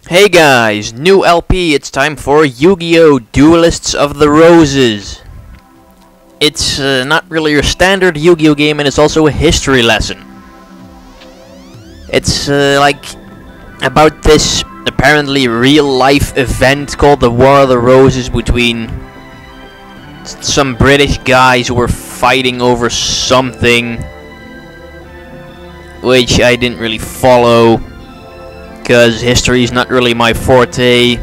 Hey guys, new LP, it's time for Yu-Gi-Oh! Duelists of the Roses. It's not really your standard Yu-Gi-Oh! Game, and it's also a history lesson. It's like about this apparently real-life event called the War of the Roses between some British guys who were fighting over something which I didn't really follow, because history is not really my forte,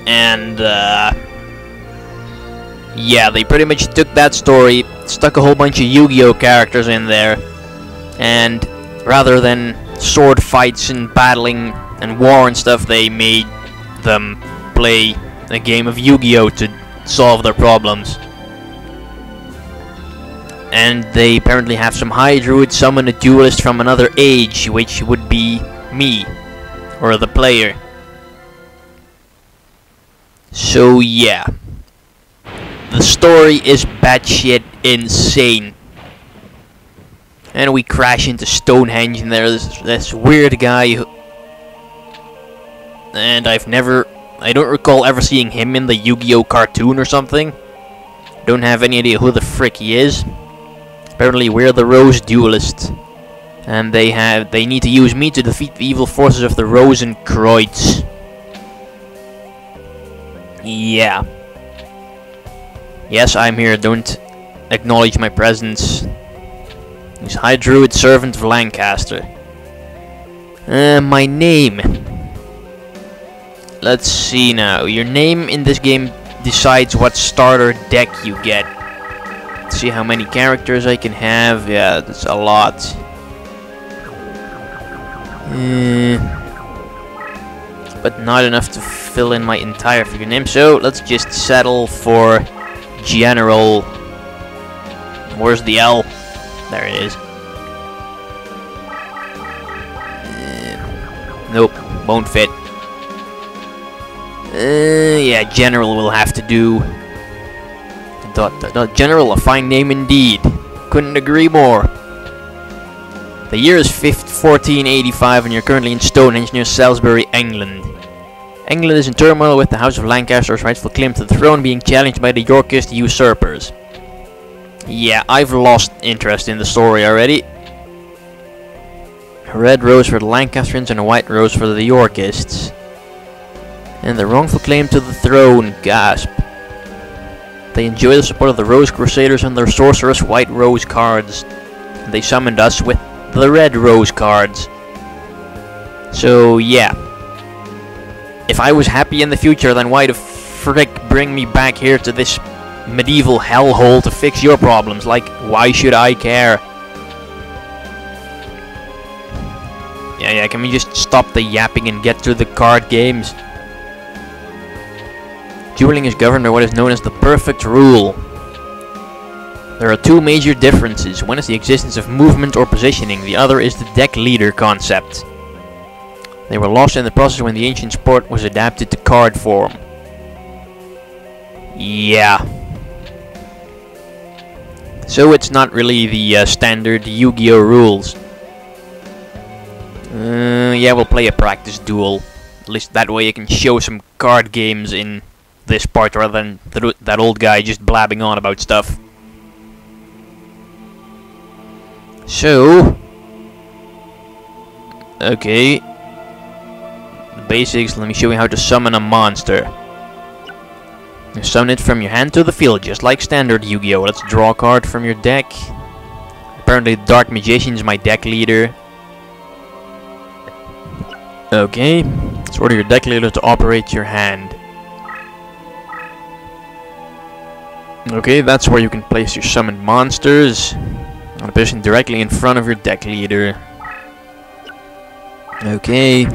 and yeah, they pretty much took that story, stuck a whole bunch of Yu-Gi-Oh! Characters in there, and rather than sword fights and battling and war and stuff, they made them play a game of Yu-Gi-Oh! To solve their problems. And they apparently have some high druid summon a duelist from another age, which would be me, or the player. So yeah, the story is batshit insane. And we crash into Stonehenge, and there's this weird guy who, and I don't recall ever seeing him in the Yu-Gi-Oh! Cartoon or something. Don't have any idea who the frick he is. Apparently we're the Rose Duelists, and they need to use me to defeat the evil forces of the Rosenkreuz. Yeah. Yes, I'm here, don't acknowledge my presence. He's High Druid Servant of Lancaster. My name. Let's see now. Your name in this game decides what starter deck you get. See how many characters I can have. Yeah, that's a lot. But not enough to fill in my entire figure name, so let's just settle for General. Where's the L? There it is. Nope, won't fit. Yeah, General will have to do. General, a fine name indeed. Couldn't agree more. The year is 1485 and you're currently in Stonehenge near Salisbury, England. England is in turmoil with the House of Lancaster's rightful claim to the throne being challenged by the Yorkist usurpers. Yeah, I've lost interest in the story already. A red rose for the Lancastrians and a white rose for the Yorkists. And the wrongful claim to the throne, gasp. They enjoy the support of the Rose Crusaders and their sorcerous White Rose cards. And they summoned us with the Red Rose cards. So yeah. If I was happy in the future, then why the frick bring me back here to this medieval hellhole to fix your problems? Like, why should I care? Yeah, can we just stop the yapping and get to the card games? Dueling is governed by what is known as the perfect rule. There are two major differences. One is the existence of movement or positioning, the other is the deck leader concept. They were lost in the process when the ancient sport was adapted to card form. Yeah. So it's not really the standard Yu-Gi-Oh! Rules. Yeah, we'll play a practice duel. At least that way I can show some card games in this part rather than that old guy just blabbing on about stuff. So, okay, the basics. Let me show you how to summon a monster. You summon it from your hand to the field, just like standard Yu-Gi-Oh! Let's draw a card from your deck. Apparently Dark Magician is my deck leader. Okay, let's order your deck leader to operate your hand. Okay, that's where you can place your summoned monsters. On a position directly in front of your deck leader. Okay,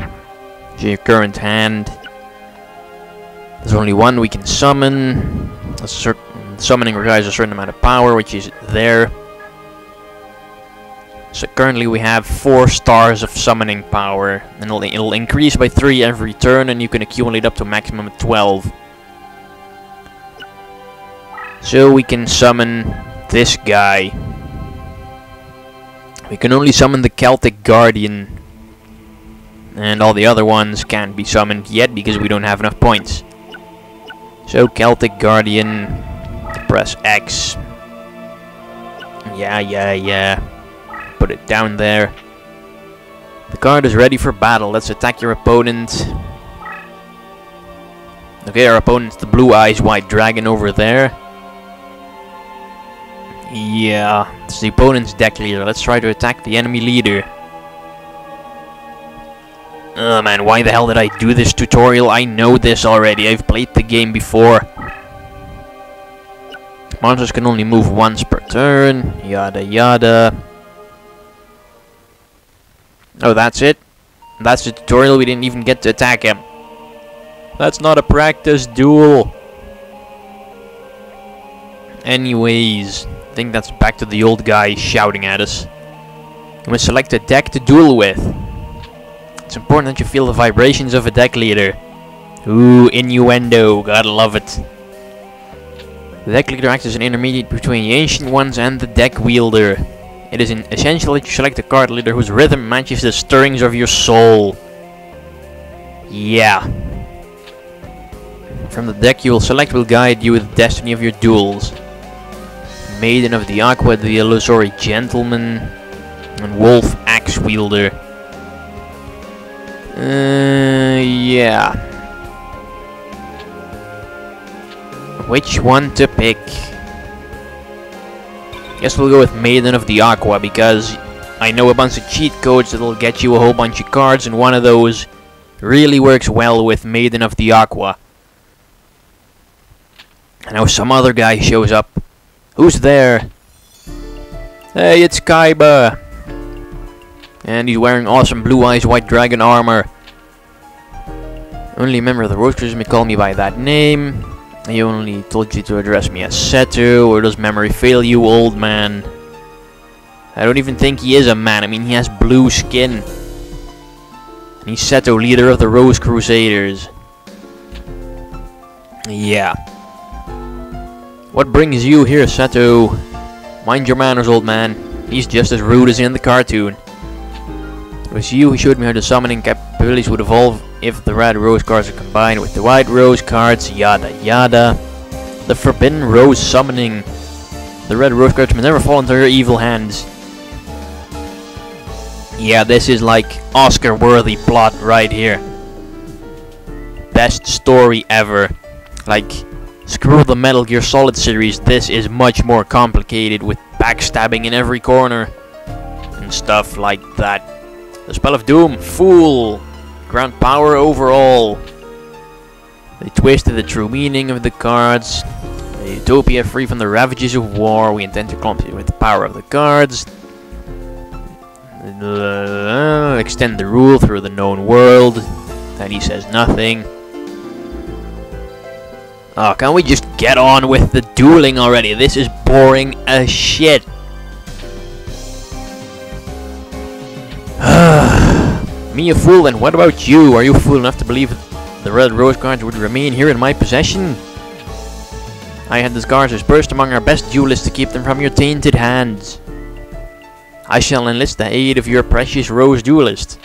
your current hand. There's only one we can summon. Summoning requires a certain amount of power, which is there. So currently we have 4 stars of summoning power, and it'll increase by 3 every turn, and you can accumulate up to a maximum of 12. So we can summon this guy. We can only summon the Celtic Guardian. And all the other ones can't be summoned yet because we don't have enough points. So Celtic Guardian, press X. Yeah. Put it down there. The card is ready for battle. Let's attack your opponent. Okay, our opponent's the Blue Eyes White Dragon over there. Yeah, it's the opponent's deck leader. Let's try to attack the enemy leader. Oh man, why the hell did I do this tutorial? I know this already. I've played the game before. Monsters can only move once per turn. Yada yada. Oh, that's it? That's the tutorial? We didn't even get to attack him. That's not a practice duel. Anyways, I think that's back to the old guy shouting at us. You must select a deck to duel with. It's important that you feel the vibrations of a deck leader. Ooh, innuendo, gotta love it. The deck leader acts as an intermediate between the ancient ones and the deck wielder. It is essential that you select a card leader whose rhythm matches the stirrings of your soul. Yeah. From the deck you will select will guide you with the destiny of your duels. Maiden of the Aqua, the Illusory Gentleman, and Wolf Axe Wielder. Yeah. Which one to pick? Guess we'll go with Maiden of the Aqua, because I know a bunch of cheat codes that'll get you a whole bunch of cards, and one of those really works well with Maiden of the Aqua. I know some other guy shows up. Who's there? Hey, it's Kaiba! And he's wearing awesome Blue Eyes White Dragon armor. Only a member of the Roasters may call me by that name. He only told you to address me as Seto, or does memory fail you, old man? I don't even think he is a man. I mean, he has blue skin. And he's Seto, leader of the Rose Crusaders. Yeah. What brings you here, Seto? Mind your manners, old man. He's just as rude as in the cartoon. It was you who showed me how the summoning capabilities would evolve if the red rose cards are combined with the white rose cards, yada yada. The forbidden rose summoning. The red rose cards may never fall into your evil hands. Yeah, this is like Oscar-worthy plot right here. Best story ever. Like, screw the Metal Gear Solid series, this is much more complicated with backstabbing in every corner and stuff like that. The Spell of Doom, Fool, grant power overall. They twisted the true meaning of the cards. A utopia free from the ravages of war. We intend to compensate with the power of the cards. Extend the rule through the known world. And he says nothing. Oh, can we just get on with the dueling already? This is boring as shit. Me a fool, and what about you? Are you fool enough to believe the red rose cards would remain here in my possession? I had these cards dispersed among our best duelists to keep them from your tainted hands. I shall enlist the aid of your precious rose duelist.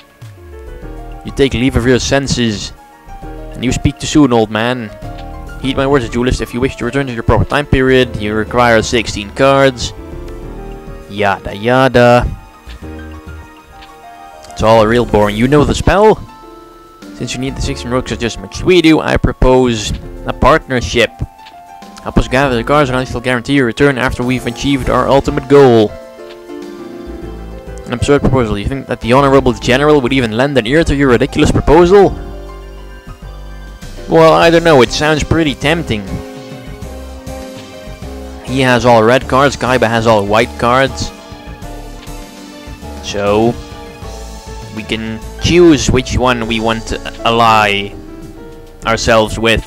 You take leave of your senses, and you speak too soon, old man. Heed my words, duelist. If you wish to return to your proper time period, you require 16 cards. Yada yada. It's all real boring. You know the spell? Since you need the 16 rooks just as much as we do, I propose a partnership. Help us gather the cards and I shall guarantee your return after we've achieved our ultimate goal. An absurd proposal. You think that the Honorable General would even lend an ear to your ridiculous proposal? Well, I don't know. It sounds pretty tempting. He has all red cards. Kaiba has all white cards. So we can choose which one we want to ally ourselves with.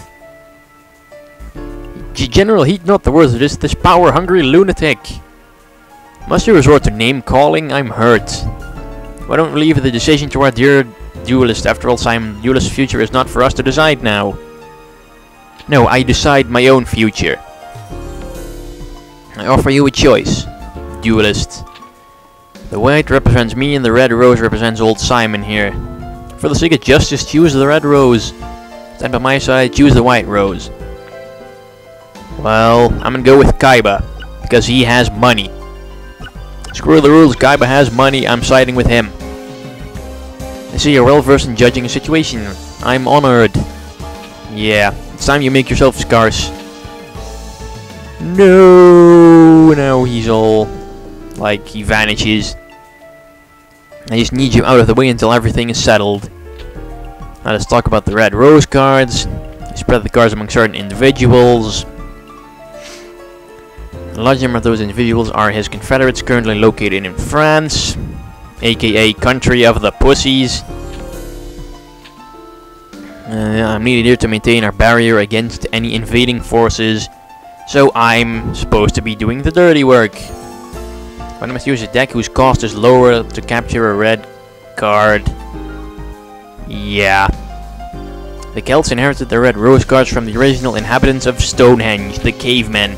General, heed not the words of this power-hungry lunatic. Must you resort to name-calling? I'm hurt. Why don't we leave the decision to our dear duelist? After all, Simon, duelist's future is not for us to decide now. No, I decide my own future. I offer you a choice, duelist. The white represents me and the red rose represents old Simon here. For the sake of justice, choose the red rose. Stand by my side, choose the white rose. Well, I'm gonna go with Kaiba, because he has money. Screw the rules, Kaiba has money, I'm siding with him. I see you're well versed in judging a situation. I'm honored. Yeah, it's time you make yourself scarce. No, now he's all like he vanishes. I just need you out of the way until everything is settled. Now let's talk about the red rose cards. You spread the cards among certain individuals. A large number of those individuals are his confederates currently located in France, aka country of the pussies. I'm needed here to maintain our barrier against any invading forces, so I'm supposed to be doing the dirty work. But I must use a deck whose cost is lower to capture a red card. Yeah. The Celts inherited the red rose cards from the original inhabitants of Stonehenge, the cavemen.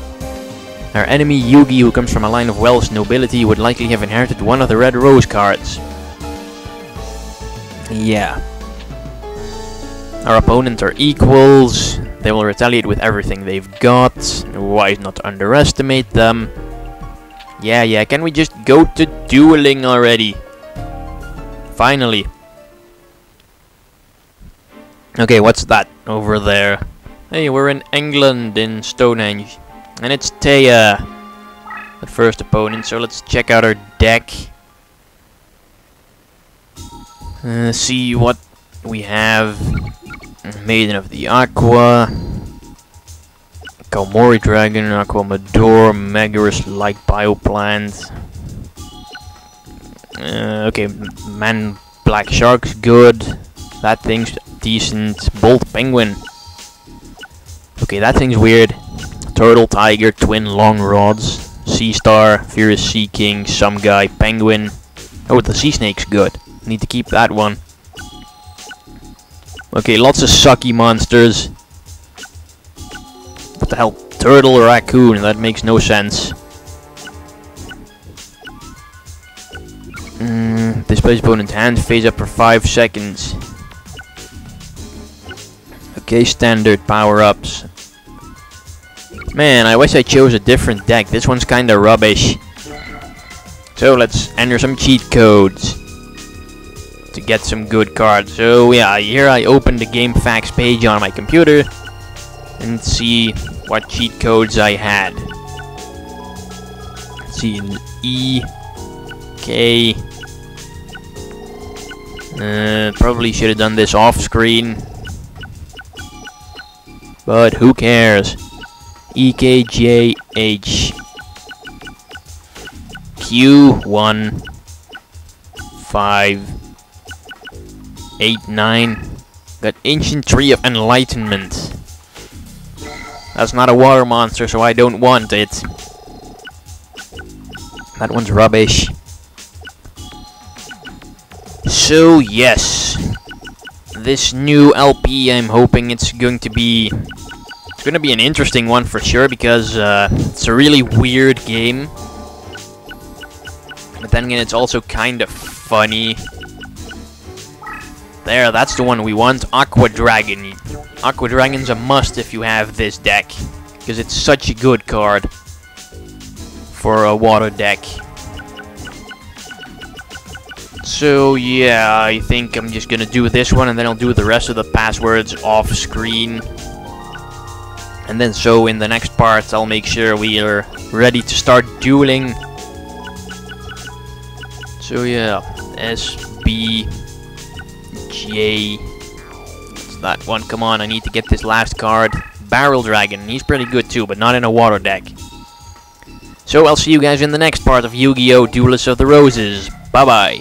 Our enemy Yugi, who comes from a line of Welsh nobility, would likely have inherited one of the red rose cards. Yeah. Our opponents are equals. They will retaliate with everything they've got. Wise not to underestimate them. Yeah, can we just go to dueling already? Finally. Okay, what's that over there? Hey, we're in England, in Stonehenge. And it's Taya, the first opponent, so let's check out our deck. See what we have. Maiden of the Aqua, Kalmori Dragon, Aqua Mador, Megarus Light Bioplant. Okay, Man Black Shark's good. That thing's decent. Bolt Penguin. Okay, that thing's weird. Turtle, Tiger, Twin, Long Rods, Sea Star, Furious Sea King, Some Guy, Penguin. Oh, the Sea Snake's good. Need to keep that one. Okay, lots of sucky monsters. What the hell? Turtle or Raccoon? That makes no sense. Displays opponent's hand, phase up for 5 seconds. Okay, standard power-ups. Man, I wish I chose a different deck. This one's kinda rubbish. So let's enter some cheat codes to get some good cards. So yeah, here I open the game facts page on my computer and see what cheat codes I had. Let's see, E, K. Probably should have done this off screen, but who cares? E, K, J, H, Q, 1, 5, 8, 9. Got Ancient Tree of Enlightenment. That's not a water monster, so I don't want it. That one's rubbish. So yes, this new LP, I'm hoping it's going to be an interesting one for sure, because it's a really weird game. But then again, it's also kind of funny. There, that's the one we want. Aqua Dragon. Aqua Dragon's a must if you have this deck, because it's such a good card for a water deck. So yeah, I think I'm just gonna do this one, and then I'll do the rest of the passwords off screen. And then so in the next part, I'll make sure we are ready to start dueling. So yeah, SB J. What's that one? Come on, I need to get this last card. Barrel Dragon. He's pretty good too, but not in a water deck. So I'll see you guys in the next part of Yu-Gi-Oh! Duelists of the Roses. Bye-bye.